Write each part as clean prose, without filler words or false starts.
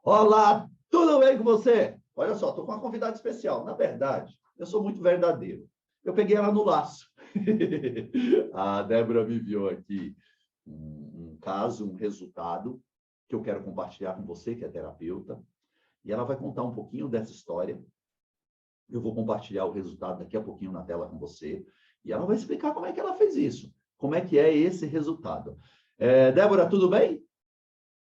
Olá, tudo bem com você? Olha só, estou com uma convidada especial. Na verdade, eu sou muito verdadeiro. Eu peguei ela no laço. A Débora me enviou aqui um caso, um resultado que eu quero compartilhar com você, que é terapeuta. E ela vai contar um pouquinho dessa história. Eu vou compartilhar o resultado daqui a pouquinho na tela com você. E ela vai explicar como é que ela fez isso. Como é que é esse resultado. Débora, tudo bem?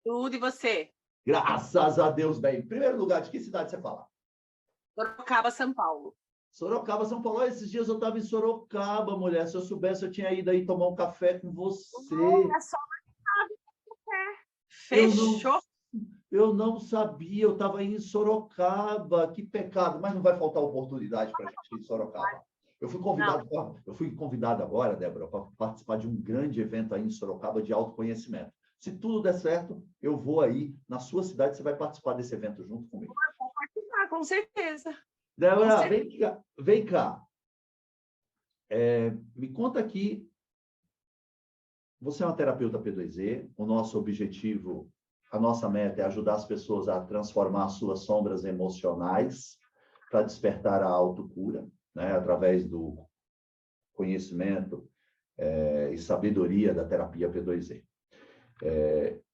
Tudo, e você? Graças a Deus, bem. Em primeiro lugar, de que cidade você fala? Sorocaba, São Paulo. Sorocaba, São Paulo. Esses dias eu estava em Sorocaba, mulher. Se eu soubesse, eu tinha ido aí tomar um café com você. Olha só, Fechou. fechou. Eu não sabia, eu estava aí em Sorocaba. Que pecado, mas não vai faltar oportunidade para a gente ir em Sorocaba. Eu fui convidado agora, Débora, para participar de um grande evento aí em Sorocaba de autoconhecimento. Se tudo der certo, eu vou aí na sua cidade, você vai participar desse evento junto comigo. Vou participar, com certeza. Débora, vem cá. Me conta aqui, você é uma terapeuta P2E, o nosso objetivo, a nossa meta é ajudar as pessoas a transformar as suas sombras emocionais para despertar a autocura, né, através do conhecimento e sabedoria da terapia P2E.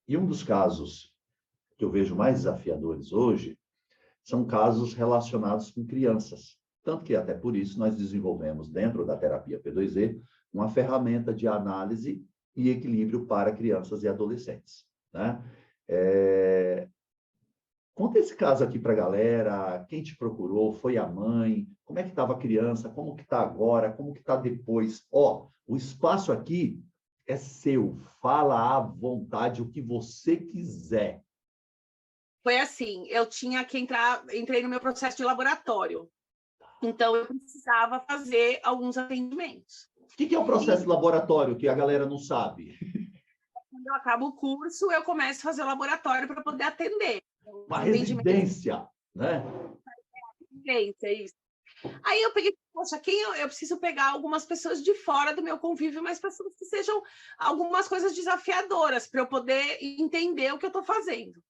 E um dos casos que eu vejo mais desafiadores hoje são casos relacionados com crianças. Tanto que, até por isso, nós desenvolvemos, dentro da terapia P2E, uma ferramenta de análise e equilíbrio para crianças e adolescentes. Né? Conta esse caso aqui para a galera, quem te procurou, foi a mãe, como é que estava a criança, como que está agora, como que está depois. O espaço aqui é seu, fala à vontade o que você quiser. Foi assim, eu tinha que entrei no meu processo de laboratório. Então, eu precisava fazer alguns atendimentos. O que é o processo de laboratório, que a galera não sabe? Quando eu acabo o curso, eu começo a fazer o laboratório para poder atender. Uma residência, né? Residência, é isso. Aí eu peguei, poxa, eu preciso pegar algumas pessoas de fora do meu convívio, mas pessoas que sejam algumas coisas desafiadoras, para eu poder entender o que eu estou fazendo.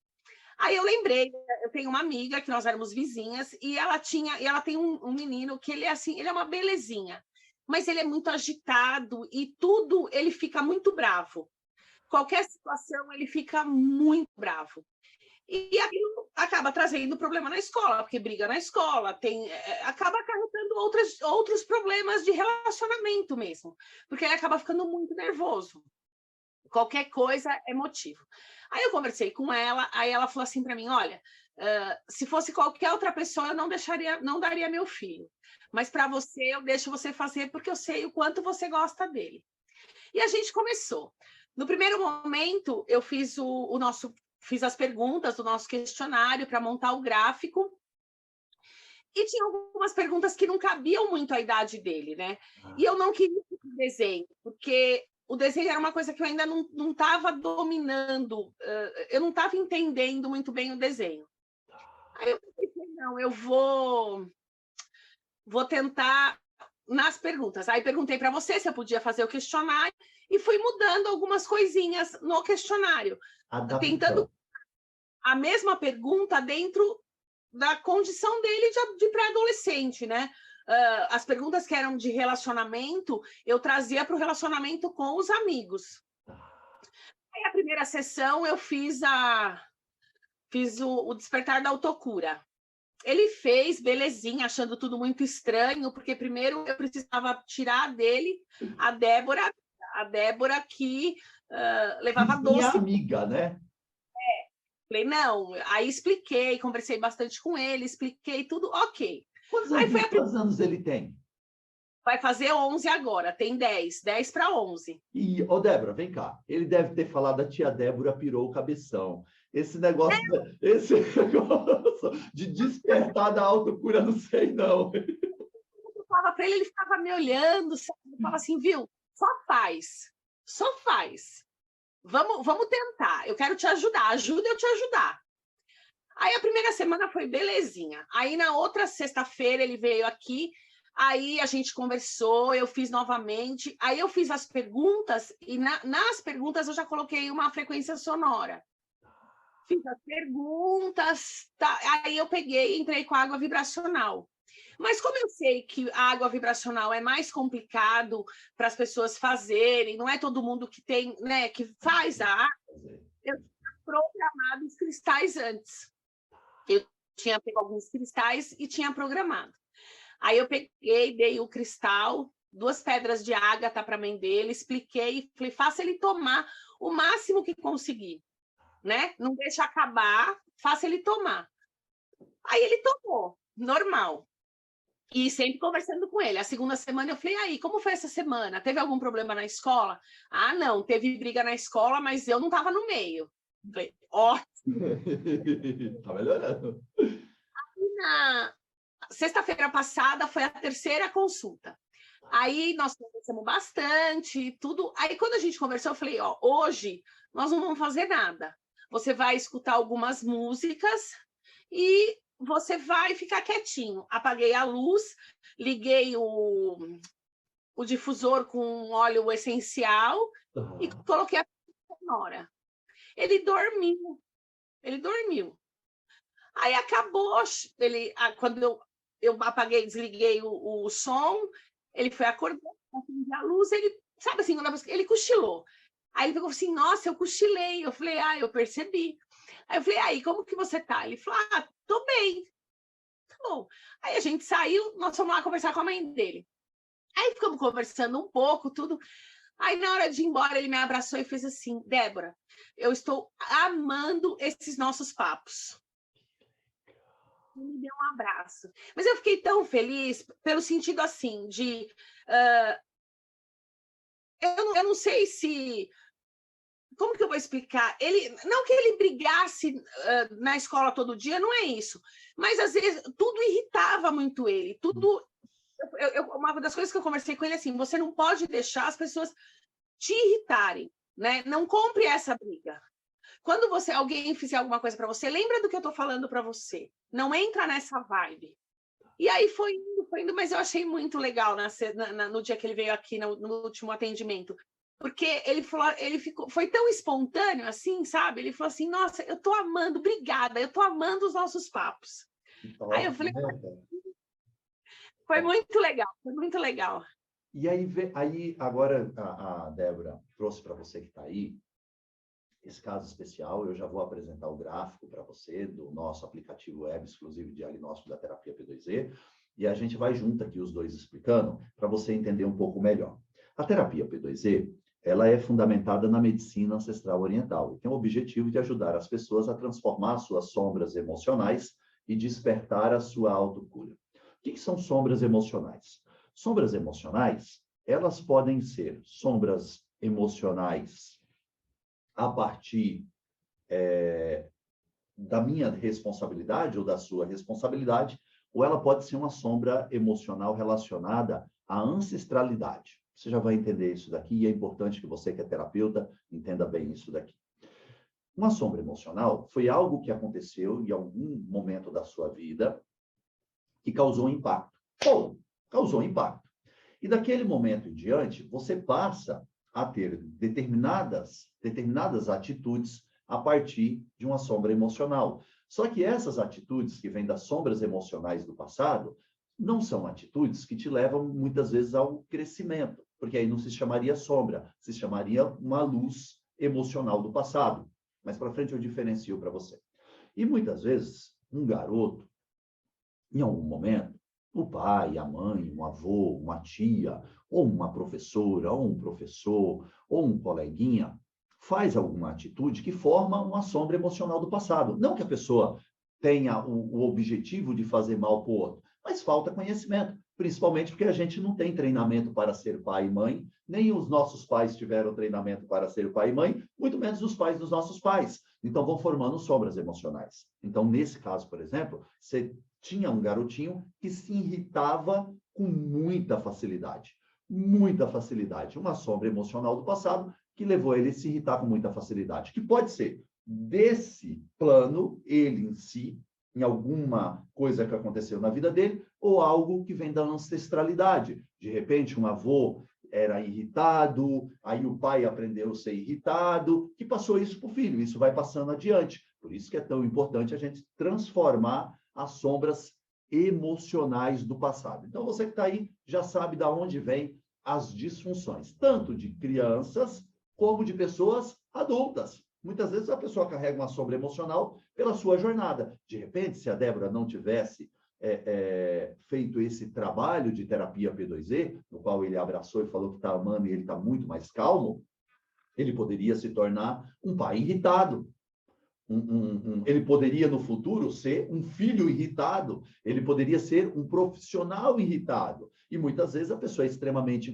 Aí eu lembrei, eu tenho uma amiga que nós éramos vizinhas e ela tem um menino que ele é assim, ele é uma belezinha, mas ele é muito agitado e tudo ele fica muito bravo. Qualquer situação ele fica muito bravo. E aquilo acaba trazendo problema na escola, porque briga na escola, acaba acarretando outros problemas de relacionamento mesmo, porque ele acaba ficando muito nervoso. Qualquer coisa é motivo. Aí eu conversei com ela, aí ela falou assim para mim, olha, se fosse qualquer outra pessoa, eu não daria meu filho. Mas para você, eu deixo você fazer, porque eu sei o quanto você gosta dele. E a gente começou. No primeiro momento, eu fiz fiz as perguntas do nosso questionário para montar o gráfico. E tinha algumas perguntas que não cabiam muito à idade dele, né? E eu não queria o desenho, porque o desenho era uma coisa que eu ainda não estava dominando, eu não estava entendendo muito bem o desenho. Aí eu pensei, não, eu vou tentar nas perguntas. Aí perguntei para você se eu podia fazer o questionário e fui mudando algumas coisinhas no questionário, tentando a mesma pergunta dentro da condição dele de pré-adolescente, né? As perguntas que eram de relacionamento, eu trazia para o relacionamento com os amigos. Aí, a primeira sessão, eu fiz o despertar da autocura. Ele fez, belezinha, achando tudo muito estranho, porque primeiro eu precisava tirar dele a Débora que levava doce. Minha amiga, né? Falei, não, aí expliquei, conversei bastante com ele, expliquei tudo, ok. Quantos anos ele tem? Vai fazer 11 agora, tem 10 para 11. E, Débora, vem cá. Ele deve ter falado, a tia Débora pirou o cabeção. Esse negócio de despertar da autocura, não sei, não. Eu falava para ele ficava me olhando, eu falava assim, viu, só faz. Vamos tentar, eu quero te ajudar, ajuda eu te ajudar. Aí a primeira semana foi belezinha. Aí na outra sexta-feira ele veio aqui, aí a gente conversou, eu fiz novamente, aí eu fiz as perguntas e nas perguntas eu já coloquei uma frequência sonora. fiz as perguntas, tá? Aí eu peguei e entrei com a água vibracional. Mas como eu sei que a água vibracional é mais complicado para as pessoas fazerem, não é todo mundo que tem, né, que faz a água, eu tinha programado os cristais antes. Eu tinha pego alguns cristais e tinha programado. Aí eu peguei, dei o cristal, 2 pedras de ágata para a mãe dele, expliquei, falei, faça ele tomar o máximo que conseguir, né? Não deixa acabar, faça ele tomar. Aí ele tomou, normal. E sempre conversando com ele. A segunda semana eu falei, aí, como foi essa semana? Teve algum problema na escola? Ah, não, teve briga na escola, mas eu não estava no meio. Falei, ótimo. Tá melhorando. Na sexta-feira passada foi a 3ª consulta. Aí nós conversamos bastante, tudo. Aí quando a gente conversou, eu falei, ó, hoje nós não vamos fazer nada. Você vai escutar algumas músicas e você vai ficar quietinho. Apaguei a luz, liguei o difusor com óleo essencial e coloquei a sonora. Ele dormiu. Aí acabou, quando eu apaguei, desliguei o som, ele foi acordar, acendi a luz, ele, sabe assim, ele cochilou. Aí ele pegou assim, nossa, eu cochilei. Eu falei, eu percebi. Aí eu falei, aí, como que você tá? Ele falou, tô bem. Tá bom. Aí a gente saiu, nós fomos lá conversar com a mãe dele. Aí ficamos conversando um pouco, tudo. Aí, na hora de ir embora, ele me abraçou e fez assim, Débora, eu estou amando esses nossos papos. Me deu um abraço. Mas eu fiquei tão feliz pelo sentido assim de eu não sei se como que eu vou explicar? Ele não que ele brigasse na escola todo dia, não é isso. Mas às vezes tudo irritava muito ele. Tudo uma das coisas que eu conversei com ele é assim, você não pode deixar as pessoas te irritarem, né? Não compre essa briga. Quando alguém fizer alguma coisa para você, lembra do que eu estou falando para você. Não entra nessa vibe. E aí foi indo, mas eu achei muito legal no dia que ele veio aqui no último atendimento. Porque ele falou, foi tão espontâneo assim, sabe? Ele falou assim, nossa, eu tô amando, obrigada, eu tô amando os nossos papos. Então, aí eu falei, foi muito legal, foi muito legal. E aí agora a Débora trouxe para você que está aí, esse caso especial, eu já vou apresentar o gráfico para você do nosso aplicativo web exclusivo de diagnóstico da terapia P2E, e a gente vai junto aqui os dois explicando para você entender um pouco melhor. A terapia P2E, ela é fundamentada na medicina ancestral oriental e tem o objetivo de ajudar as pessoas a transformar suas sombras emocionais e despertar a sua autocura. O que são sombras emocionais? Sombras emocionais, elas podem ser sombras emocionais a partir da minha responsabilidade ou da sua responsabilidade, ou ela pode ser uma sombra emocional relacionada à ancestralidade. Você já vai entender isso daqui, e é importante que você, que é terapeuta, entenda bem isso daqui. Uma sombra emocional foi algo que aconteceu em algum momento da sua vida que causou impacto. Ou causou impacto. E daquele momento em diante, você passa a ter determinadas atitudes a partir de uma sombra emocional. Só que essas atitudes que vêm das sombras emocionais do passado não são atitudes que te levam, muitas vezes, ao crescimento, porque aí não se chamaria sombra, se chamaria uma luz emocional do passado. Mas para frente eu diferencio para você. E muitas vezes, um garoto, em algum momento, o pai, a mãe, um avô, uma tia, ou uma professora, ou um professor, ou um coleguinha, faz alguma atitude que forma uma sombra emocional do passado. Não que a pessoa tenha o objetivo de fazer mal para o outro, mas falta conhecimento, principalmente porque a gente não tem treinamento para ser pai e mãe, nem os nossos pais tiveram treinamento para ser pai e mãe, muito menos os pais dos nossos pais. Então, vão formando sombras emocionais. Então, nesse caso, por exemplo, você tinha um garotinho que se irritava com muita facilidade. Muita facilidade. Uma sombra emocional do passado que levou ele a se irritar com muita facilidade. Que pode ser desse plano, ele em si, em alguma coisa que aconteceu na vida dele, ou algo que vem da ancestralidade. De repente, um avô era irritado, aí o pai aprendeu a ser irritado, que passou isso para o filho. Isso vai passando adiante. Por isso que é tão importante a gente transformar as sombras emocionais do passado. Então, você que está aí já sabe de onde vem as disfunções, tanto de crianças como de pessoas adultas. Muitas vezes a pessoa carrega uma sombra emocional pela sua jornada. De repente, se a Débora não tivesse feito esse trabalho de terapia P2E, no qual ele abraçou e falou que está amando e ele está muito mais calmo, ele poderia se tornar um pai irritado. Ele poderia, no futuro, ser um filho irritado, ele poderia ser um profissional irritado. E muitas vezes a pessoa é extremamente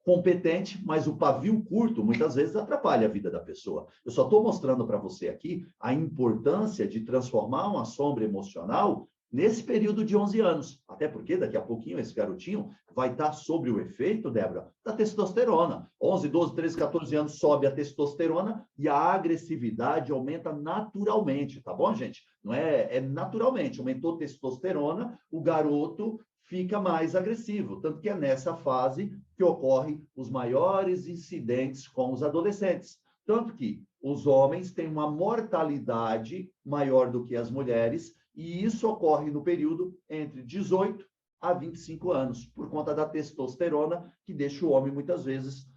competente, mas o pavio curto, muitas vezes, atrapalha a vida da pessoa. Eu só estou mostrando para você aqui a importância de transformar uma sombra emocional nesse período de 11 anos. Até porque, daqui a pouquinho, esse garotinho vai estar sobre o efeito, Débora, da testosterona. 11, 12, 13, 14 anos sobe a testosterona e a agressividade aumenta naturalmente, tá bom, gente? Não é naturalmente. Aumentou a testosterona, o garoto fica mais agressivo. Tanto que é nessa fase que ocorrem os maiores incidentes com os adolescentes. Tanto que os homens têm uma mortalidade maior do que as mulheres, e isso ocorre no período entre 18 a 25 anos, por conta da testosterona, que deixa o homem, muitas vezes,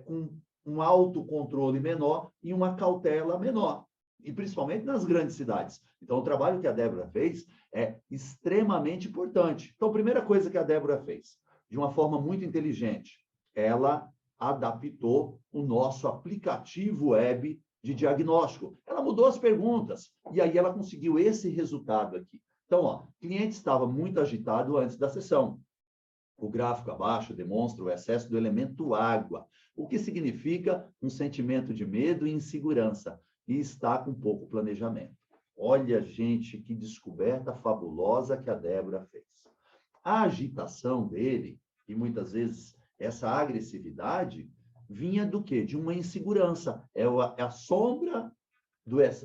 com um autocontrole menor e uma cautela menor, e principalmente nas grandes cidades. Então, o trabalho que a Débora fez é extremamente importante. Então, a primeira coisa que a Débora fez, de uma forma muito inteligente, ela adaptou o nosso aplicativo web de diagnóstico. Ela mudou as perguntas e aí ela conseguiu esse resultado aqui. Então, o cliente estava muito agitado antes da sessão. O gráfico abaixo demonstra o excesso do elemento água, o que significa um sentimento de medo e insegurança, e está com pouco planejamento. Olha, gente, que descoberta fabulosa que a Débora fez. A agitação dele, e muitas vezes essa agressividade, vinha do quê? De uma insegurança. É a sombra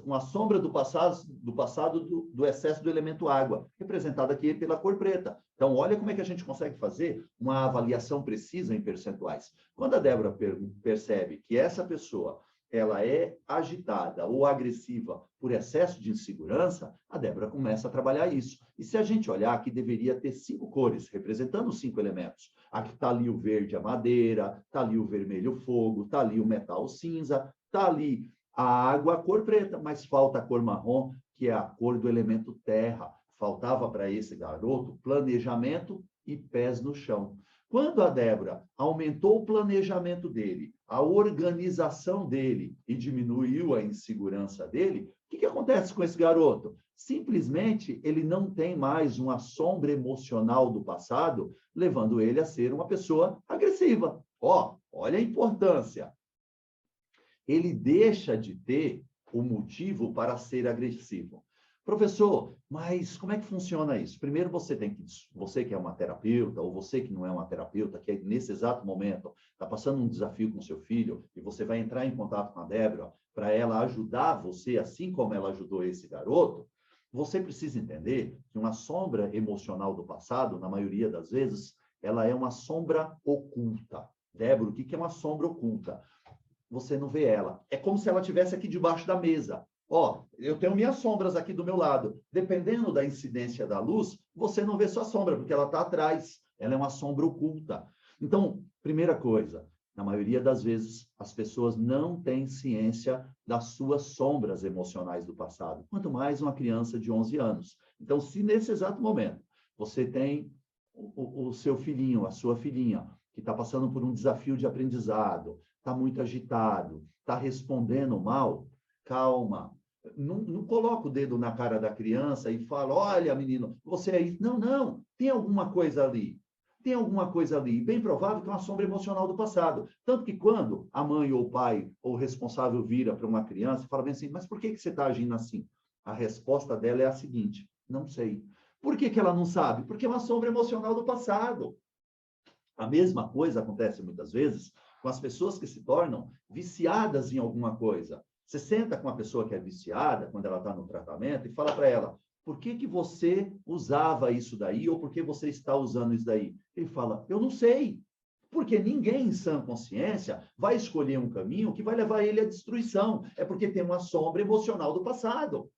uma sombra do passado do excesso do elemento água, representada aqui pela cor preta. Então, olha como é que a gente consegue fazer uma avaliação precisa em percentuais. Quando a Débora percebe que essa pessoa ela é agitada ou agressiva por excesso de insegurança, a Débora começa a trabalhar isso. E se a gente olhar, aqui deveria ter 5 cores, representando os 5 elementos. Aqui está ali o verde, a madeira, está ali o vermelho, o fogo, está ali o metal, o cinza, está ali a água, a cor preta, mas falta a cor marrom, que é a cor do elemento terra. Faltava para esse garoto planejamento e pés no chão. Quando a Débora aumentou o planejamento dele, a organização dele e diminuiu a insegurança dele, o que acontece com esse garoto? Simplesmente ele não tem mais uma sombra emocional do passado, levando ele a ser uma pessoa agressiva. Olha a importância. Ele deixa de ter o motivo para ser agressivo. Professor, mas como é que funciona isso? Primeiro, você que é uma terapeuta, ou você que não é uma terapeuta, que nesse exato momento está passando um desafio com seu filho, e você vai entrar em contato com a Débora para ela ajudar você, assim como ela ajudou esse garoto, você precisa entender que uma sombra emocional do passado, na maioria das vezes, ela é uma sombra oculta. Débora, o que é uma sombra oculta? Você não vê ela. É como se ela estivesse aqui debaixo da mesa. Eu tenho minhas sombras aqui do meu lado. Dependendo da incidência da luz, você não vê sua sombra, porque ela está atrás. Ela é uma sombra oculta. Então, primeira coisa, na maioria das vezes, as pessoas não têm ciência das suas sombras emocionais do passado, quanto mais uma criança de 11 anos. Então, se nesse exato momento você tem o seu filhinho, a sua filhinha, que está passando por um desafio de aprendizado, está muito agitado, está respondendo mal, calma. Não coloca o dedo na cara da criança e fala, olha, menino, você é isso. Não, tem alguma coisa ali. Tem alguma coisa ali. Bem provável que é uma sombra emocional do passado. Tanto que quando a mãe ou o pai ou o responsável vira para uma criança e fala bem assim, mas por que você está agindo assim? A resposta dela é a seguinte, não sei. Por que ela não sabe? Porque é uma sombra emocional do passado. A mesma coisa acontece muitas vezes com as pessoas que se tornam viciadas em alguma coisa. Você senta com uma pessoa que é viciada, quando ela está no tratamento, e fala para ela, por que você usava isso daí, ou por que você está usando isso daí? Ele fala, eu não sei. Porque ninguém em sã consciência vai escolher um caminho que vai levar ele à destruição. É porque tem uma sombra emocional do passado.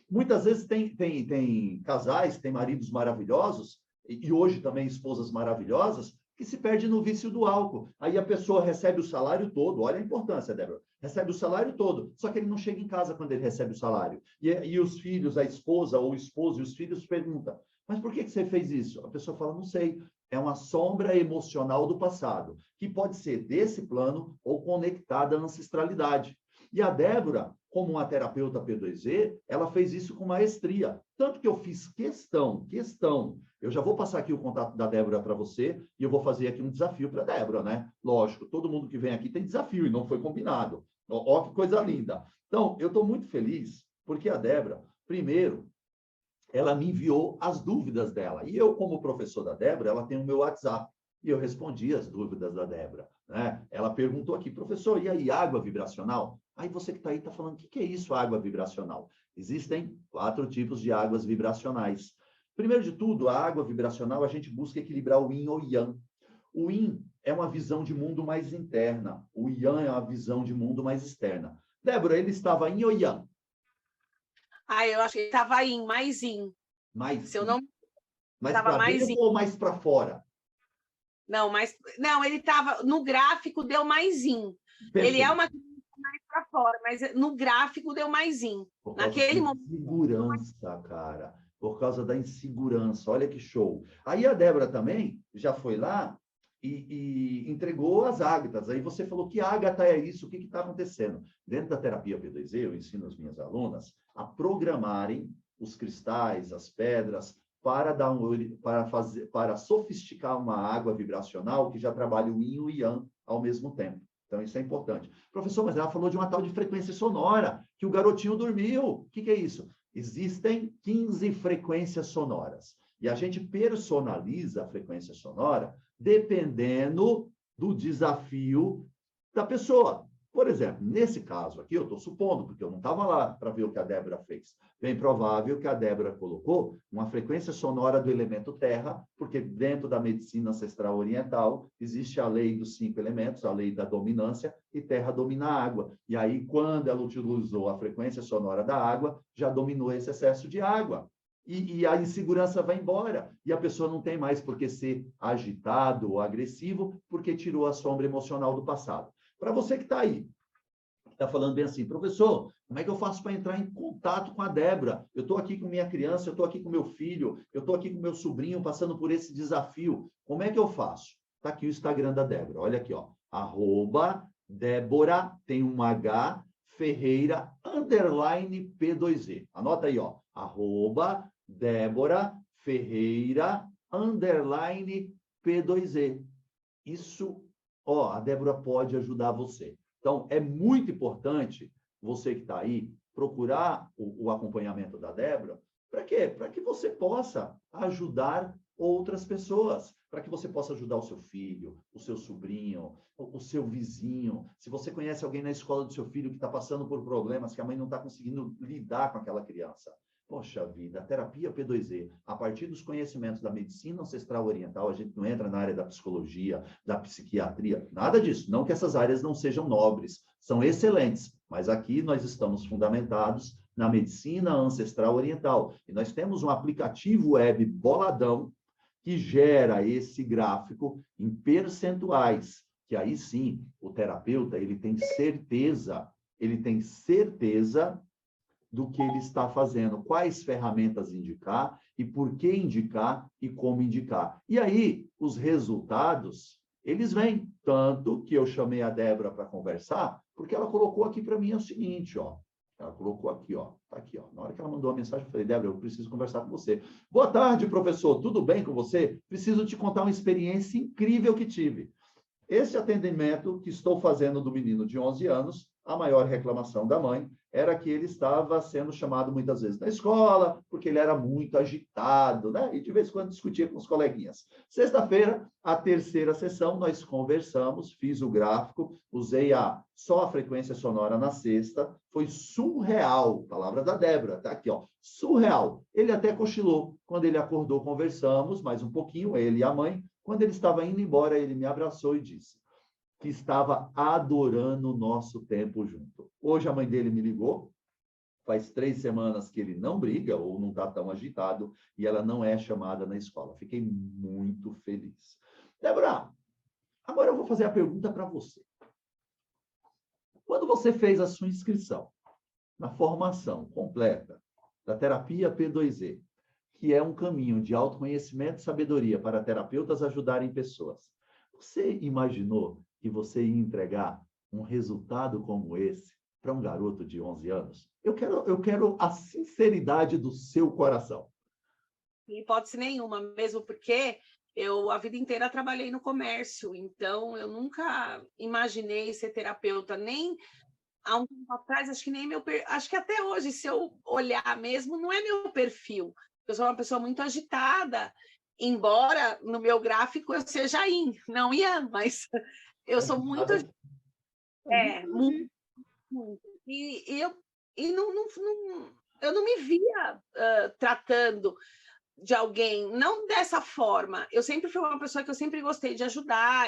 Muitas vezes tem casais, tem maridos maravilhosos, e hoje também esposas maravilhosas, que se perde no vício do álcool. Aí a pessoa recebe o salário todo, olha a importância, Débora, recebe o salário todo, só que ele não chega em casa quando ele recebe o salário. E os filhos, a esposa ou o esposo e os filhos perguntam, mas por que você fez isso? A pessoa fala, não sei, é uma sombra emocional do passado, que pode ser desse plano ou conectada à ancestralidade. E a Débora, como uma terapeuta P2E, ela fez isso com maestria. Tanto que eu fiz questão. Eu já vou passar aqui o contato da Débora para você e eu vou fazer aqui um desafio para a Débora, né? Lógico, todo mundo que vem aqui tem desafio e não foi combinado. Ó, que coisa linda. Então, eu estou muito feliz porque a Débora, primeiro, ela me enviou as dúvidas dela. E eu, como professor da Débora, ela tem o meu WhatsApp. E eu respondi as dúvidas da Débora. Né? Ela perguntou aqui, professor, e aí, água vibracional? Aí você que está aí está falando, o que é isso, água vibracional? Existem 4 tipos de águas vibracionais. Primeiro de tudo, a água vibracional, a gente busca equilibrar o yin ou yang. O yin é uma visão de mundo mais interna. O yang é uma visão de mundo mais externa. Débora, ele estava yin ou yang? Eu acho que ele estava mais in. Mais Se eu não... mais para dentro ou mais para fora? Não, ele estava... No gráfico, deu mais in. Perfeito. Ele é uma mais para fora, mas no gráfico deu mais in. Naquele momento... Insegurança, cara. Por causa da insegurança. Olha que show. Aí a Débora também já foi lá e entregou as ágatas. Aí você falou, que ágata é isso? O que está acontecendo? Dentro da terapia P2E, eu ensino as minhas alunas a programarem os cristais, as pedras, para sofisticar uma água vibracional que já trabalha o yin e o yang ao mesmo tempo. Então, isso é importante. Professor, mas ela falou de uma tal de frequência sonora, que o garotinho dormiu. O que é isso? Existem 15 frequências sonoras. E a gente personaliza a frequência sonora dependendo do desafio da pessoa. Por exemplo, nesse caso aqui, eu estou supondo, porque eu não estava lá para ver o que a Débora fez. Bem provável que a Débora colocou uma frequência sonora do elemento terra, porque dentro da medicina ancestral oriental existe a lei dos 5 elementos, a lei da dominância, e terra domina a água. E aí, quando ela utilizou a frequência sonora da água, já dominou esse excesso de água. E a insegurança vai embora. E a pessoa não tem mais por que ser agitado ou agressivo, porque tirou a sombra emocional do passado. Para você que está aí, está falando bem assim, professor, como é que eu faço para entrar em contato com a Débora? Eu estou aqui com minha criança, eu estou aqui com meu filho, eu estou aqui com meu sobrinho passando por esse desafio. Como é que eu faço? Está aqui o Instagram da Débora. Olha aqui, ó. @Débora, tem um H, Ferreira, _P2E. Anota aí, ó. @Débora Ferreira, _P2E. Isso, ó, a Débora pode ajudar você. Então, é muito importante, você que está aí, procurar o acompanhamento da Débora. Para quê? Para que você possa ajudar outras pessoas. Para que você possa ajudar o seu filho, o seu sobrinho, o seu vizinho. Se você conhece alguém na escola do seu filho que está passando por problemas, que a mãe não está conseguindo lidar com aquela criança. Poxa vida, a terapia P2E, a partir dos conhecimentos da medicina ancestral oriental, a gente não entra na área da psicologia, da psiquiatria, nada disso. Não que essas áreas não sejam nobres, são excelentes, mas aqui nós estamos fundamentados na medicina ancestral oriental. E nós temos um aplicativo web boladão que gera esse gráfico em percentuais, que aí sim, o terapeuta, ele tem certeza do que ele está fazendo, quais ferramentas indicar e por que indicar e como indicar. E aí, os resultados, eles vêm. Tanto que eu chamei a Débora para conversar, porque ela colocou aqui para mim o seguinte, ó. Ela colocou aqui, ó. Tá aqui, ó. Na hora que ela mandou a mensagem, eu falei, Débora, eu preciso conversar com você. Boa tarde, professor. Tudo bem com você? Preciso te contar uma experiência incrível que tive. Esse atendimento que estou fazendo do menino de 11 anos, a maior reclamação da mãe era que ele estava sendo chamado muitas vezes na escola, porque ele era muito agitado, né? E de vez em quando discutia com os coleguinhas. Sexta-feira, a terceira sessão, nós conversamos, fiz o gráfico, usei só a frequência sonora na sexta, foi surreal, palavra da Débora, tá aqui, ó, surreal. Ele até cochilou. Quando ele acordou, conversamos mais um pouquinho, ele e a mãe. Quando ele estava indo embora, ele me abraçou e disse que estava adorando o nosso tempo junto. Hoje a mãe dele me ligou faz 3 semanas que ele não briga ou não está tão agitado e ela não é chamada na escola. Fiquei muito feliz. Débora, agora eu vou fazer a pergunta para você. Quando você fez a sua inscrição na formação completa da terapia P2E, que é um caminho de autoconhecimento e sabedoria para terapeutas ajudarem pessoas, você imaginou que você ia entregar um resultado como esse para um garoto de 11 anos? Eu quero a sinceridade do seu coração. Em hipótese nenhuma, mesmo porque eu a vida inteira trabalhei no comércio, então eu nunca imaginei ser terapeuta, nem há um tempo atrás, acho que nem acho que até hoje, se eu olhar mesmo, não é meu perfil. Eu sou uma pessoa muito agitada, embora no meu gráfico eu seja yin, não yang, mas eu sou muito muito, muito. E eu não me via tratando de alguém, não dessa forma. Eu sempre fui uma pessoa que eu sempre gostei de ajudar,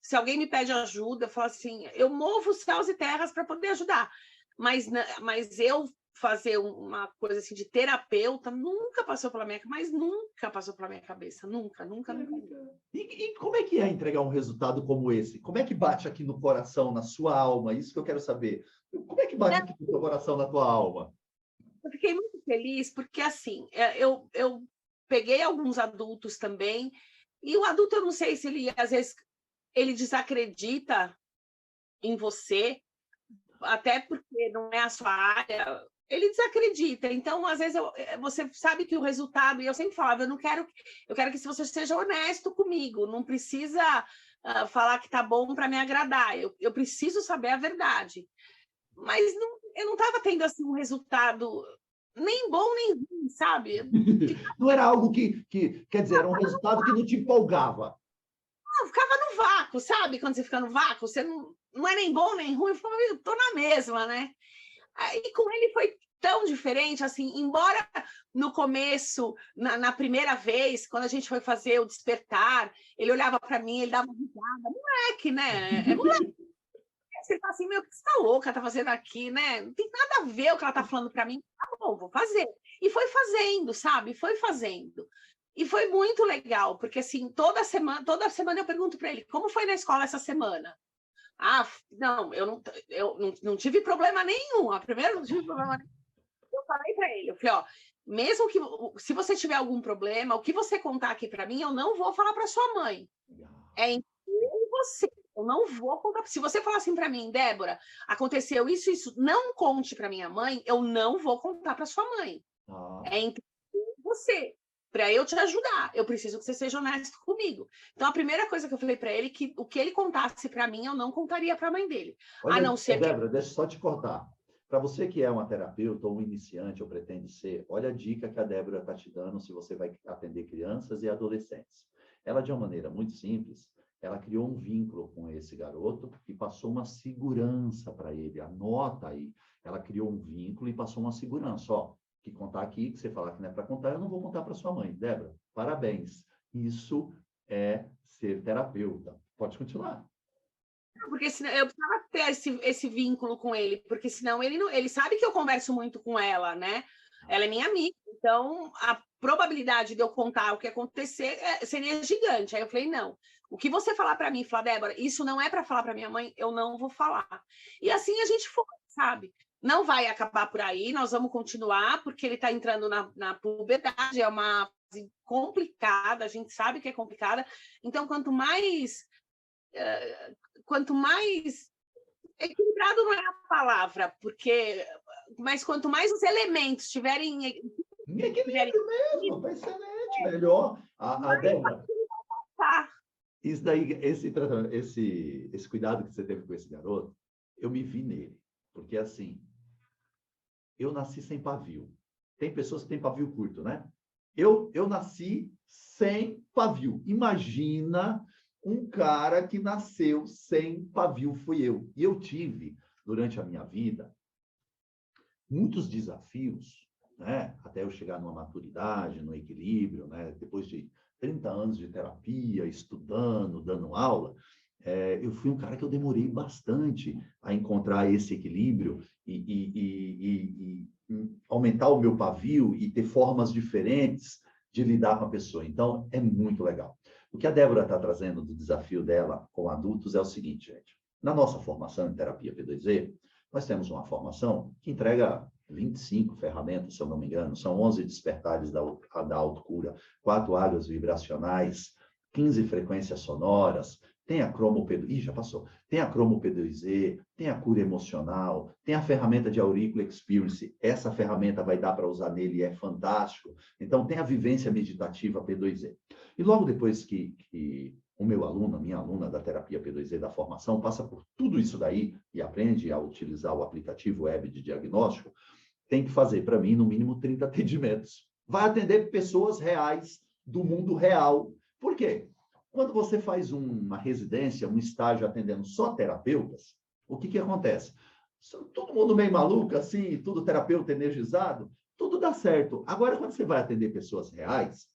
se alguém me pede ajuda, eu falo assim, eu movo céus e terras para poder ajudar. Mas eu fazer uma coisa assim de terapeuta nunca passou pela minha cabeça, mas nunca passou pela minha cabeça, nunca. E como é que é entregar um resultado como esse? Como é que bate aqui no coração, na sua alma? Isso que eu quero saber. Como é que bate aqui no seu coração, na tua alma? Eu fiquei muito feliz porque, assim, eu peguei alguns adultos também, e o adulto, eu não sei se ele, às vezes, ele desacredita em você, até porque não é a sua área, ele desacredita. Então, às vezes, você sabe que o resultado, e eu sempre falava, eu quero que você seja honesto comigo, não precisa falar que tá bom para me agradar, eu preciso saber a verdade. Mas eu não estava tendo assim um resultado nem bom nem ruim, sabe? Não era algo quer dizer, era um resultado que não te empolgava. Eu ficava no vácuo, sabe? Quando você fica no vácuo, você não é nem bom nem ruim, eu ficava, tô na mesma, né? Aí com ele foi tão diferente, assim, embora no começo, na primeira vez, quando a gente foi fazer o despertar, ele olhava para mim, ele dava uma risada, moleque, né? É moleque. Você fala assim, meu, o que você tá louca, tá fazendo aqui, né? Não tem nada a ver o que ela tá falando para mim. Tá bom, vou fazer. E foi fazendo, sabe? Foi fazendo. E foi muito legal, porque assim, toda semana eu pergunto para ele, como foi na escola essa semana? Ah, não, eu não tive problema nenhum. A primeira não tive problema nenhum. Eu falei para ele, eu falei, ó, mesmo que se você tiver algum problema, o que você contar aqui para mim, eu não vou falar para sua mãe. É entre eu e você. Eu não vou contar. Se você falar assim para mim, Débora, aconteceu isso, não conte para minha mãe, eu não vou contar para sua mãe. É entre eu e você. Para eu te ajudar, eu preciso que você seja honesto comigo. Então, a primeira coisa que eu falei para ele, que o que ele contasse para mim, eu não contaria para a mãe dele. Olha, A não ser que... Débora, deixa eu só te cortar. Para você que é uma terapeuta ou um iniciante ou pretende ser, olha a dica que a Débora está te dando se você vai atender crianças e adolescentes. Ela, de uma maneira muito simples, ela criou um vínculo com esse garoto e passou uma segurança para ele. Anota aí. Ela criou um vínculo e passou uma segurança. Ó, que contar aqui, que você falar que não é para contar, eu não vou contar para sua mãe. Débora, parabéns. Isso é ser terapeuta. Pode continuar. Porque senão eu precisava ter esse vínculo com ele, porque senão ele sabe que eu converso muito com ela, né? Ela é minha amiga, então a probabilidade de eu contar o que acontecer seria gigante. Aí eu falei, não, o que você falar para mim, falar, Débora, isso não é para falar para minha mãe, eu não vou falar. E assim a gente foi, sabe? Não vai acabar por aí, nós vamos continuar, porque ele está entrando na puberdade, é uma fase complicada, a gente sabe que é complicada. Então, quanto mais equilibrado não é a palavra, mas quanto mais os elementos tiverem Em equilíbrio mesmo, tá excelente, melhor. A Débora, tá. isso daí, esse cuidado que você teve com esse garoto, eu me vi nele. Porque, assim, eu nasci sem pavio. Tem pessoas que têm pavio curto, né? Eu nasci sem pavio. Imagina um cara que nasceu sem pavio, fui eu. E eu tive, durante a minha vida, muitos desafios, né? Até eu chegar numa maturidade, no equilíbrio, né? Depois de 30 anos de terapia, estudando, dando aula, eu fui um cara que eu demorei bastante a encontrar esse equilíbrio e aumentar o meu pavio e ter formas diferentes de lidar com a pessoa. Então, é muito legal. O que a Débora está trazendo do desafio dela com adultos é o seguinte, gente. Na nossa formação em terapia P2E, nós temos uma formação que entrega 25 ferramentas, se eu não me engano, são 11 despertares da autocura, 4 áreas vibracionais, 15 frequências sonoras, tem a cromo P2, já passou. Tem a cromo P2E, tem a cura emocional, tem a ferramenta de Auricular Experience. Essa ferramenta vai dar para usar nele e é fantástico. Então, tem a vivência meditativa P2E. E logo depois que o meu aluno, a minha aluna da terapia P2E da formação, passa por tudo isso daí e aprende a utilizar o aplicativo web de diagnóstico, tem que fazer, para mim, no mínimo 30 atendimentos. Vai atender pessoas reais, do mundo real. Por quê? Quando você faz uma residência, um estágio atendendo só terapeutas, o que acontece? Todo mundo meio maluco, assim, tudo terapeuta energizado, tudo dá certo. Agora, quando você vai atender pessoas reais,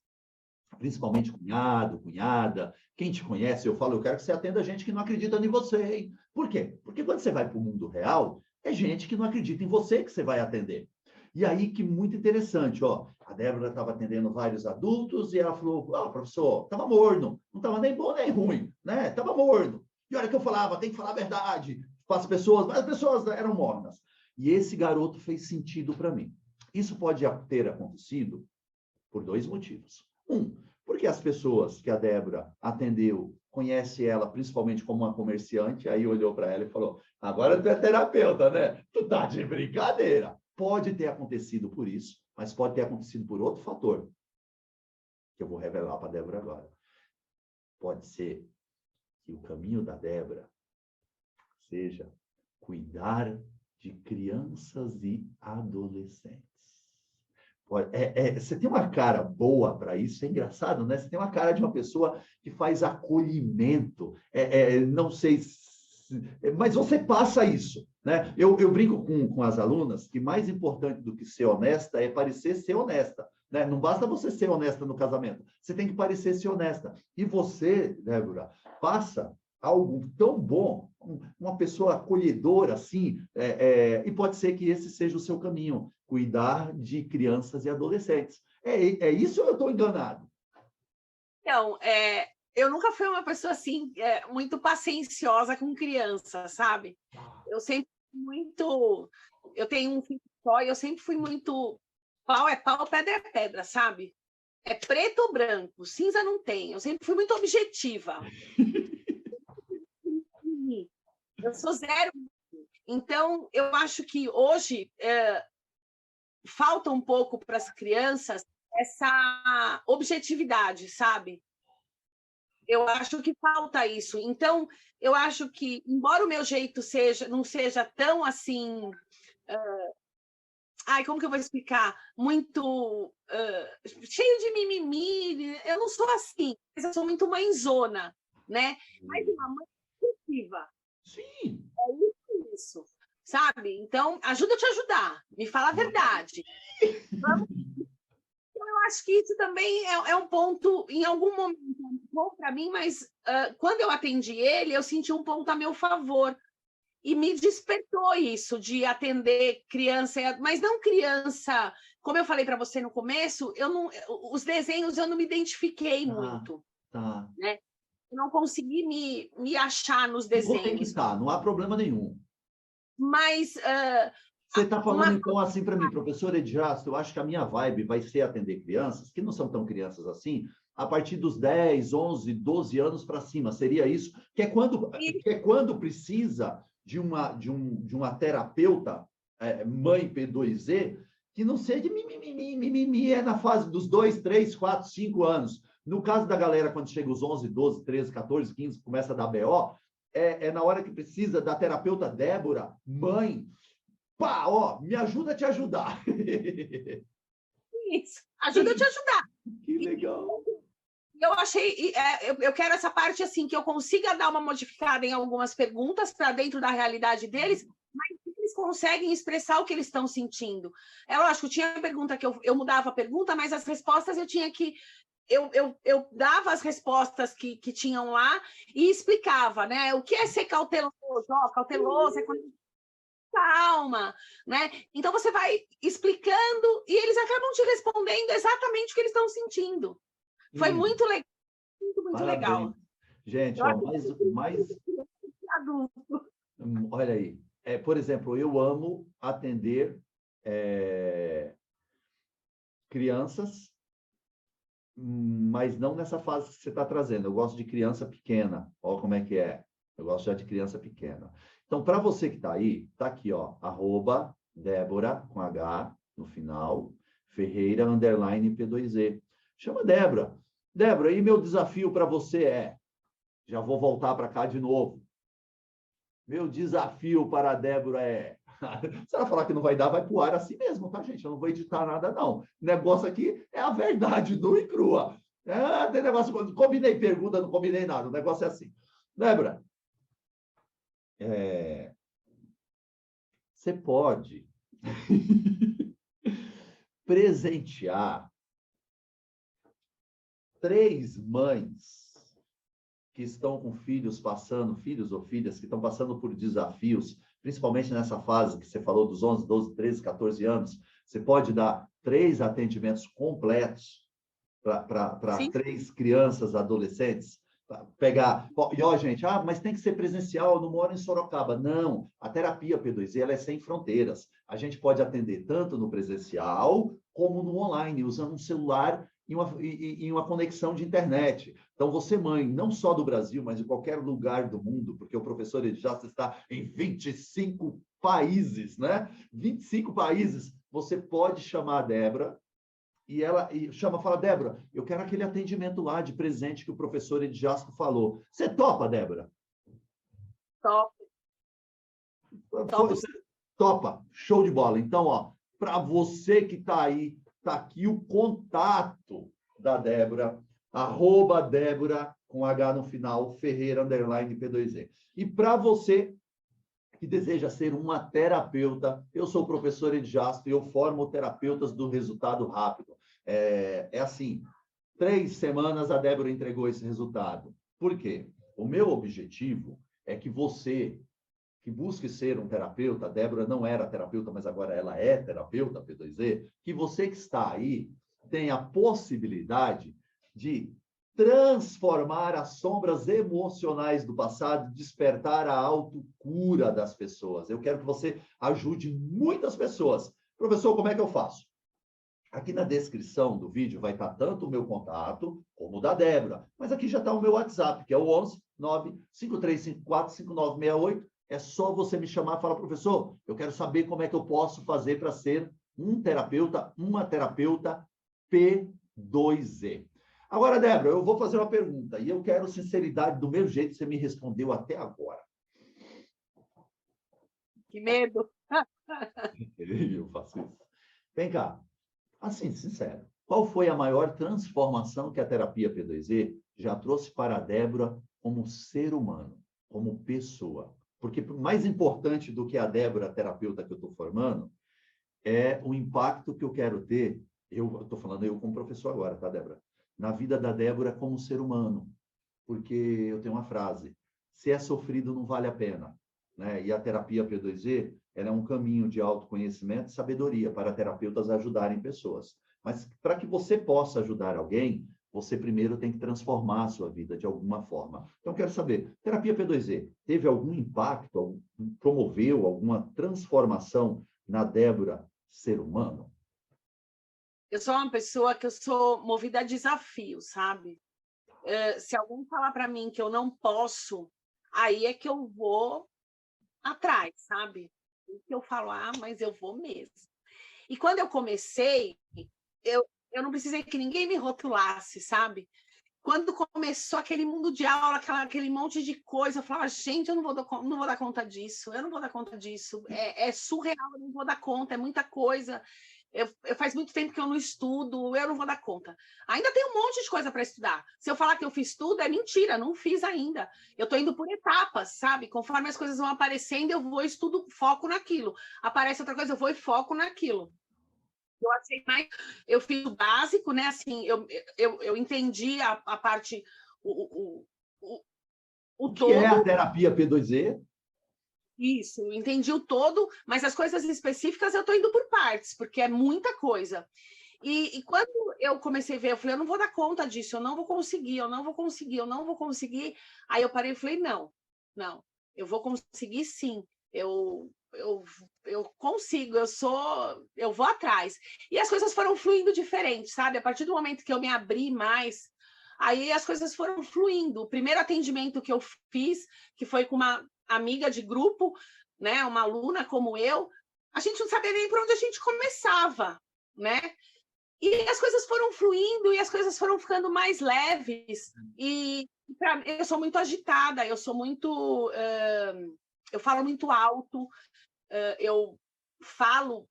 principalmente cunhado, cunhada, quem te conhece, eu falo, eu quero que você atenda gente que não acredita em você, hein? Por quê? Porque quando você vai para o mundo real, é gente que não acredita em você que você vai atender. E aí que muito interessante, ó, a Débora estava atendendo vários adultos e ela falou, professor, estava morno, não estava nem bom nem ruim, né? Estava morno. E olha que eu falava, tem que falar a verdade para as pessoas, mas as pessoas eram mornas. E esse garoto fez sentido para mim. Isso pode ter acontecido por 2 motivos. Porque as pessoas que a Débora atendeu conhecem ela principalmente como uma comerciante, aí olhou para ela e falou, agora tu é terapeuta, né? Tu tá de brincadeira. Pode ter acontecido por isso, mas pode ter acontecido por outro fator, que eu vou revelar para a Débora agora. Pode ser que o caminho da Débora seja cuidar de crianças e adolescentes. Você tem uma cara boa para isso, é engraçado, né? Você tem uma cara de uma pessoa que faz acolhimento. Não sei, mas você passa isso, né? Eu brinco com as alunas que mais importante do que ser honesta é parecer ser honesta, né? Não basta você ser honesta no casamento, você tem que parecer ser honesta. E você, Débora, passa algo tão bom, uma pessoa acolhedora assim, e pode ser que esse seja o seu caminho, cuidar de crianças e adolescentes. É isso ou eu estou enganado? Então, eu nunca fui uma pessoa assim, muito pacienciosa com criança, sabe? Eu sempre fui muito... Eu tenho um filho só e eu sempre fui muito... Pau é pau, pedra é pedra, sabe? É preto ou branco, cinza não tem. Eu sempre fui muito objetiva. Eu sou zero. Então, eu acho que hoje falta um pouco para as crianças essa objetividade, sabe? Eu acho que falta isso. Então, eu acho que, embora o meu jeito não seja tão assim... como que eu vou explicar? Muito cheio de mimimi. Eu não sou assim, mas eu sou muito mãezona, né? Mas uma mãe positiva. Sim. É isso, sabe? Então, ajuda a te ajudar. Me fala a verdade. Então, eu acho que isso também é um ponto, em algum momento, bom para mim, mas quando eu atendi ele, eu senti um ponto a meu favor. E me despertou isso de atender criança, mas não criança, como eu falei para você no começo, os desenhos eu não me identifiquei muito, né? Eu não consegui me achar nos desenhos. Tem que estar, não há problema nenhum. Mas você está falando então assim para mim, professora Edjasto, eu acho que a minha vibe vai ser atender crianças que não são tão crianças assim, a partir dos 10, 11, 12 anos para cima, seria isso? Que é quando precisa de uma terapeuta mãe P2E que não seja mimimi, é na fase dos 2, 3, 4, 5 anos. No caso da galera, quando chega os 11, 12, 13, 14, 15, começa a dar BO, é na hora que precisa da terapeuta Débora, mãe, me ajuda a te ajudar. Isso, ajuda a te ajudar. Que legal. Eu achei, eu quero essa parte assim, que eu consiga dar uma modificada em algumas perguntas para dentro da realidade deles, mas eles conseguem expressar o que eles estão sentindo. É lógico, tinha pergunta que eu mudava a pergunta, mas as respostas eu tinha que eu dava as respostas que tinham lá e explicava, né? O que é ser cauteloso? Cauteloso é quando calma, né? Então você vai explicando e eles acabam te respondendo exatamente o que eles estão sentindo. Foi muito legal, muito Parabéns. legal. Gente, Eu ó, acho que adulto. olha aí. Por exemplo, eu amo atender crianças, mas não nessa fase que você está trazendo. Eu gosto de criança pequena. Olha como é que é. Eu gosto já de criança pequena. Então, para você que está aí, está aqui, ó, @Débora, com H no final, Ferreira, _P2E. Chama Débora. Débora, e meu desafio para você já vou voltar para cá de novo. Meu desafio para a Débora se ela falar que não vai dar, vai pro ar assim mesmo, tá, gente? Eu não vou editar nada, não. O negócio aqui é a verdade, nua e crua. Tem negócio, não combinei pergunta, não combinei nada. O negócio é assim. Débora, você pode presentear 3 mães que estão com filhos ou filhas que estão passando por desafios, principalmente nessa fase que você falou dos 11, 12, 13, 14 anos. Você pode dar 3 atendimentos completos para 3 crianças, adolescentes. Pegar, e ó, gente, mas tem que ser presencial, eu não moro em Sorocaba. Não, a terapia P2E ela é sem fronteiras. A gente pode atender tanto no presencial como no online, usando um celular e uma conexão de internet. Então, você, mãe, não só do Brasil, mas de qualquer lugar do mundo, porque o professor Edjasta está em 25 países, né? 25 países. Você pode chamar a Débora e ela fala, Débora, eu quero aquele atendimento lá de presente que o professor Edjasto falou. Você topa, Débora? Top. Topa, show de bola. Então, ó, para você que está aí, está aqui o contato da Débora, @Débora, com H no final, Ferreira, _P2E. E para você que deseja ser uma terapeuta, eu sou o professor Edjasto e eu formo terapeutas do resultado rápido. Assim, 3 semanas a Débora entregou esse resultado. Por quê? O meu objetivo é que você que busque ser um terapeuta, a Débora não era terapeuta, mas agora ela é terapeuta, P2E, que você que está aí tenha a possibilidade de transformar as sombras emocionais do passado, despertar a autocura das pessoas. Eu quero que você ajude muitas pessoas. Professor, como é que eu faço? Aqui na descrição do vídeo vai estar tanto o meu contato como o da Débora. Mas aqui já está o meu WhatsApp, que é o 11 95354 5968. É só você me chamar e falar, professor, eu quero saber como é que eu posso fazer para ser um terapeuta, uma terapeuta P2E. Agora, Débora, eu vou fazer uma pergunta e eu quero sinceridade do mesmo jeito que você me respondeu até agora. Que medo! Eu faço isso. Vem cá, assim, sincero, qual foi a maior transformação que a terapia P2E já trouxe para a Débora como ser humano, como pessoa? Porque mais importante do que a Débora, a terapeuta que eu estou formando, é o impacto que eu quero ter, eu estou falando eu como professor agora, tá, Débora? Na vida da Débora como ser humano. Porque eu tenho uma frase, se é sofrido não vale a pena. Né? E a terapia P2E, ela é um caminho de autoconhecimento e sabedoria para terapeutas ajudarem pessoas. Mas para que você possa ajudar alguém, você primeiro tem que transformar a sua vida de alguma forma. Então, quero saber, terapia P2E teve algum impacto, promoveu alguma transformação na Débora ser humano? Eu sou uma pessoa que eu sou movida a desafios, sabe? Se alguém falar para mim que eu não posso, aí é que eu vou atrás, sabe? Que eu falo, mas eu vou mesmo. E quando eu comecei, eu não precisei que ninguém me rotulasse, sabe? Quando começou aquele mundo de aula, aquele monte de coisa, eu falava, gente, eu não vou dar conta disso, eu não vou dar conta disso, é surreal, eu não vou dar conta, é muita coisa. Faz muito tempo que eu não estudo, eu não vou dar conta. Ainda tem um monte de coisa para estudar. Se eu falar que eu fiz tudo, é mentira, não fiz ainda. Eu estou indo por etapas, sabe? Conforme as coisas vão aparecendo, eu vou estudo, foco naquilo. Aparece outra coisa, eu vou e foco naquilo. Eu achei mais, eu fiz o básico, né? Assim, eu entendi a parte, o que é a todo. terapia P2E? Isso, eu entendi o todo, mas as coisas específicas eu estou indo por partes, porque é muita coisa. E quando eu comecei a ver, eu falei, eu não vou dar conta disso, eu não vou conseguir, eu não vou conseguir, eu não vou conseguir. Aí eu parei e falei, não, eu vou conseguir sim, eu consigo, eu vou atrás. E as coisas foram fluindo diferente, sabe? A partir do momento que eu me abri mais, aí as coisas foram fluindo. O primeiro atendimento que eu fiz, que foi com uma amiga de grupo, né, uma aluna como eu, a gente não sabia nem por onde a gente começava, né? E as coisas foram fluindo e as coisas foram ficando mais leves. E eu sou muito agitada, eu sou muito. Eu falo muito alto, eu falo.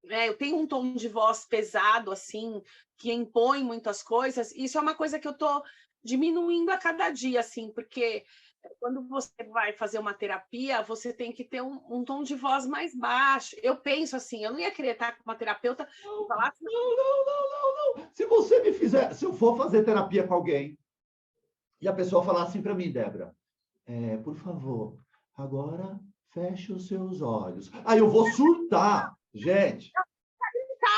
Eu tenho um tom de voz pesado, assim, que impõe muitas coisas. E isso é uma coisa que eu estou diminuindo a cada dia, assim, porque quando você vai fazer uma terapia, você tem que ter um tom de voz mais baixo. Eu penso assim, eu não ia querer estar com uma terapeuta e falar assim, Não. Se você me fizer, se eu for fazer terapia com alguém e a pessoa falar assim para mim, Débora, por favor, agora feche os seus olhos. Aí eu vou surtar, gente.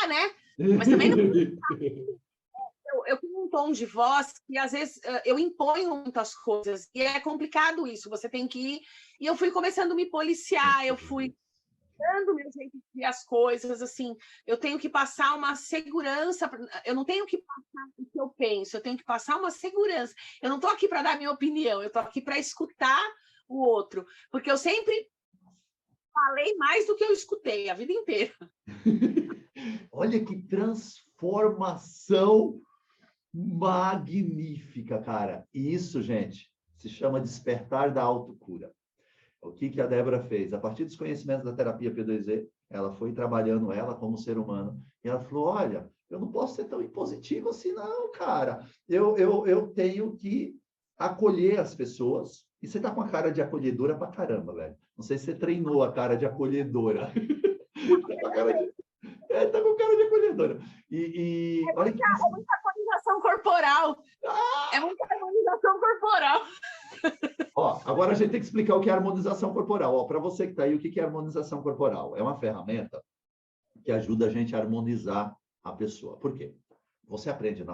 tá, né? Mas também não, eu tenho um tom de voz que às vezes eu imponho muitas coisas e é complicado isso. Você tem que ir. E eu fui começando a me policiar, eu fui dando meu jeito de ver as coisas, assim, eu tenho que passar uma segurança, eu não tenho que passar o que eu penso, eu tenho que passar uma segurança. Eu não estou aqui para dar minha opinião, eu estou aqui para escutar o outro, porque eu sempre falei mais do que eu escutei a vida inteira. Olha que transformação magnífica, cara. E isso, gente, se chama despertar da autocura. O que a Débora fez? A partir dos conhecimentos da terapia P2E, ela foi trabalhando ela como ser humano, e ela falou, olha, eu não posso ser tão impositivo assim, não, cara. Eu tenho que acolher as pessoas. E você tá com a cara de acolhedora pra caramba, velho. Não sei se você treinou a cara de acolhedora. Tá com cara de acolhedora. Olha que... É muita harmonização corporal. É muita harmonização corporal. Ó, agora a gente tem que explicar o que é harmonização corporal. Para você que está aí, o que é harmonização corporal? É uma ferramenta que ajuda a gente a harmonizar a pessoa. Por quê? Você aprende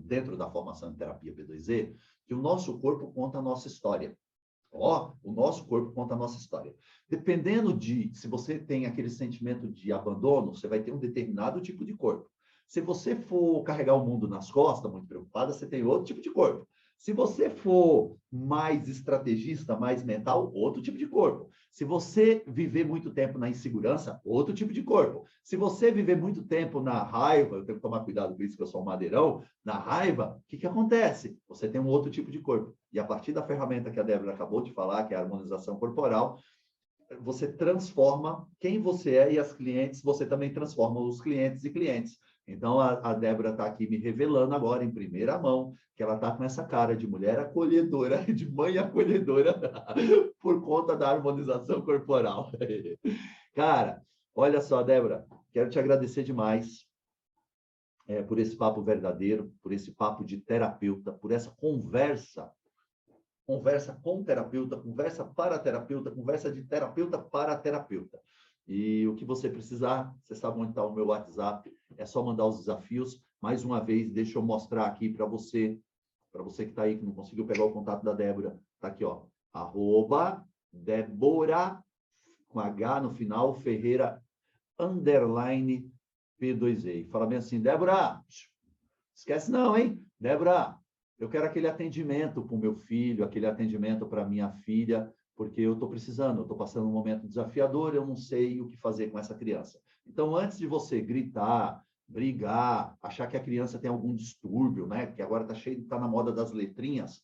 dentro da formação de terapia P2E que o nosso corpo conta a nossa história. Ó, o nosso corpo conta a nossa história. Dependendo de se você tem aquele sentimento de abandono, você vai ter um determinado tipo de corpo. Se você for carregar o mundo nas costas, muito preocupada, você tem outro tipo de corpo. Se você for mais estrategista, mais mental, outro tipo de corpo. Se você viver muito tempo na insegurança, outro tipo de corpo. Se você viver muito tempo na raiva, eu tenho que tomar cuidado com isso, que eu sou um madeirão, na raiva, o que acontece? Você tem um outro tipo de corpo. E a partir da ferramenta que a Débora acabou de falar, que é a harmonização corporal, você transforma quem você é e as clientes, você também transforma os clientes e clientes. Então, a Débora está aqui me revelando agora, em primeira mão, que ela está com essa cara de mulher acolhedora, de mãe acolhedora, por conta da harmonização corporal. Cara, olha só, Débora, quero te agradecer demais por esse papo verdadeiro, por esse papo de terapeuta, por essa conversa com terapeuta, conversa para terapeuta, conversa de terapeuta para terapeuta. E o que você precisar, você sabe onde está o meu WhatsApp, é só mandar os desafios. Mais uma vez, deixa eu mostrar aqui para você que está aí, que não conseguiu pegar o contato da Débora, está aqui, ó, @Débora, com H no final, Ferreira, _ P2E. Fala bem assim, Débora, esquece não, hein? Débora, eu quero aquele atendimento para o meu filho, aquele atendimento para a minha filha, porque eu estou precisando, eu estou passando um momento desafiador, eu não sei o que fazer com essa criança. Então, antes de você gritar, brigar, achar que a criança tem algum distúrbio, né? Que agora está na moda das letrinhas,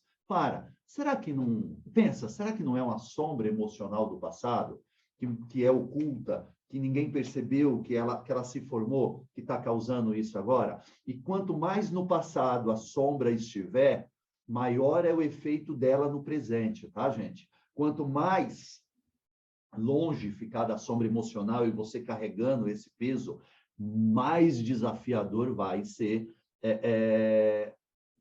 será que não... Pensa, será que não é uma sombra emocional do passado, que é oculta, que ninguém percebeu que ela se formou, que está causando isso agora? E quanto mais no passado a sombra estiver, maior é o efeito dela no presente, tá, gente? Quanto mais longe ficar da sombra emocional e você carregando esse peso, mais desafiador vai ser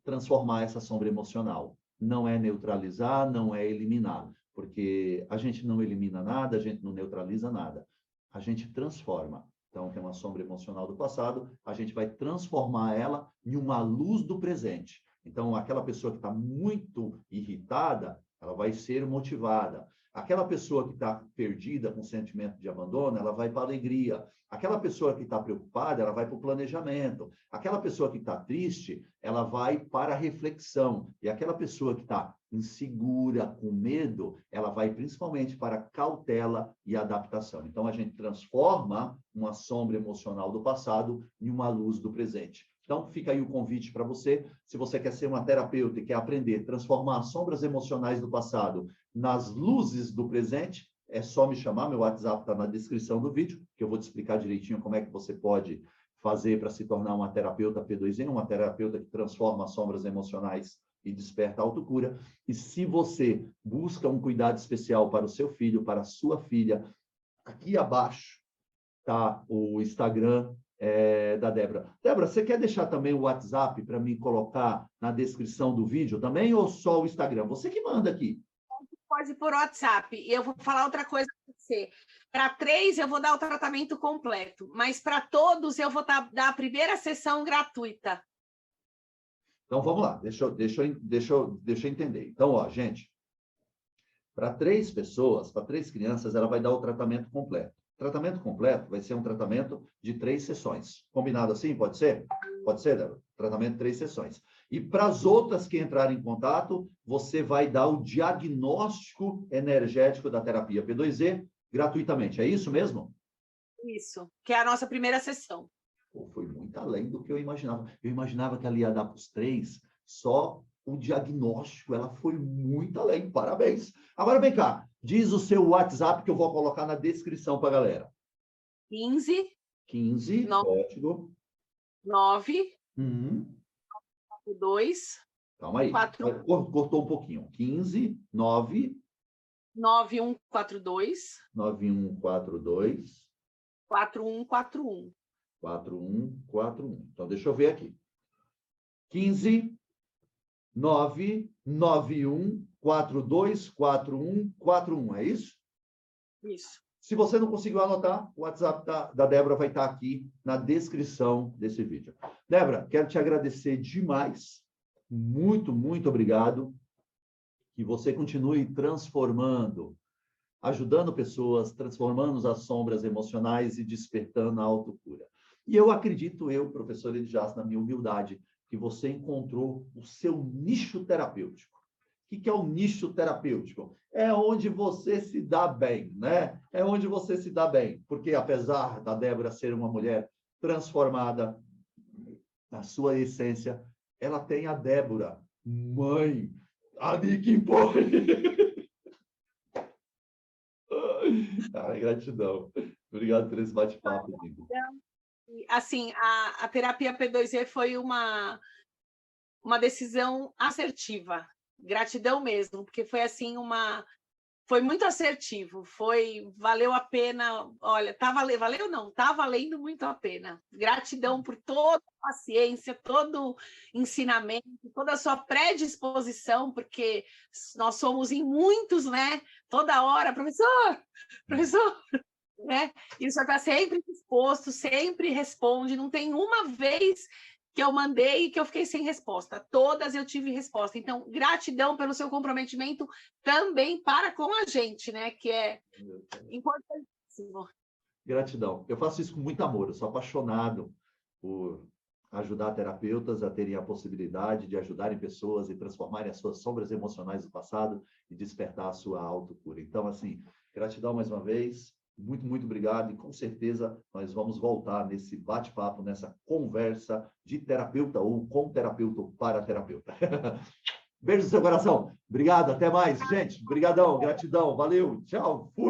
transformar essa sombra emocional. Não é neutralizar, não é eliminar, porque a gente não elimina nada, a gente não neutraliza nada. A gente transforma. Então, tem uma sombra emocional do passado, a gente vai transformar ela em uma luz do presente. Então, aquela pessoa que está muito irritada, ela vai ser motivada. Aquela pessoa que está perdida com sentimento de abandono, ela vai para a alegria. Aquela pessoa que está preocupada, ela vai para o planejamento. Aquela pessoa que está triste, ela vai para a reflexão. E aquela pessoa que está insegura, com medo, ela vai principalmente para a cautela e adaptação. Então, a gente transforma uma sombra emocional do passado em uma luz do presente. Então, fica aí o convite para você. Se você quer ser uma terapeuta e quer aprender a transformar as sombras emocionais do passado nas luzes do presente, é só me chamar. Meu WhatsApp está na descrição do vídeo, que eu vou te explicar direitinho como é que você pode fazer para se tornar uma terapeuta P2E, uma terapeuta que transforma as sombras emocionais e desperta a autocura. E se você busca um cuidado especial para o seu filho, para a sua filha, aqui abaixo está o Instagram da Débora. Débora, você quer deixar também o WhatsApp para me colocar na descrição do vídeo também, ou só o Instagram? Você que manda aqui. Pode por WhatsApp. E eu vou falar outra coisa para você. Para 3, eu vou dar o tratamento completo, mas para todos eu vou dar a primeira sessão gratuita. Então, vamos lá. Deixa eu entender. Então, ó, gente, para 3 pessoas, para 3 crianças, ela vai dar o tratamento completo. O tratamento completo vai ser um tratamento de 3 sessões. Combinado assim? Pode ser? Pode ser, Débora? Tratamento de 3 sessões. E para as outras que entrarem em contato, você vai dar o diagnóstico energético da terapia P2E gratuitamente. É isso mesmo? Isso, que é a nossa primeira sessão. Foi muito além do que eu imaginava. Eu imaginava que ela ia dar para os 3 só o diagnóstico. Ela foi muito além. Parabéns. Agora, vem cá. Diz o seu WhatsApp que eu vou colocar na descrição para a galera. 15 código 9 2. 42 Calma aí. 4 Cortou um pouquinho. 15 9 9142 9142 4141. 4141. Então, deixa eu ver aqui. 15 991 424141. É isso? Isso. Se você não conseguiu anotar, o WhatsApp da Débora vai estar aqui na descrição desse vídeo. Débora, quero te agradecer demais. Muito, muito obrigado. Que você continue transformando, ajudando pessoas, transformando as sombras emocionais e despertando a autocura. E eu acredito, professor Elijas, na minha humildade, que você encontrou o seu nicho terapêutico. O que é o nicho terapêutico? É onde você se dá bem, né? É onde você se dá bem. Porque, apesar da Débora ser uma mulher transformada na sua essência, ela tem a Débora, mãe, ali que importa. Gratidão. Obrigado por esse bate-papo. Assim, a terapia P2E foi uma decisão assertiva. Gratidão mesmo, porque foi assim foi muito assertivo, valeu a pena, olha, valeu não, tá valendo muito a pena. Gratidão por toda a paciência, todo ensinamento, toda a sua predisposição, porque nós somos em muitos, né? Toda hora, professor, né? E o senhor está sempre disposto, sempre responde, não tem uma vez que eu mandei e que eu fiquei sem resposta. Todas eu tive resposta. Então, gratidão pelo seu comprometimento também para com a gente, né? Que é importantíssimo. Gratidão. Eu faço isso com muito amor. Eu sou apaixonado por ajudar terapeutas a terem a possibilidade de ajudarem pessoas e transformarem as suas sombras emocionais do passado e despertar a sua autocura. Então, assim, gratidão mais uma vez. Muito, muito obrigado. E com certeza nós vamos voltar nesse bate-papo, nessa conversa de terapeuta ou com terapeuta ou para terapeuta. Beijo no seu coração. Obrigado. Até mais, gente. Obrigadão. Gratidão. Valeu. Tchau. Fui.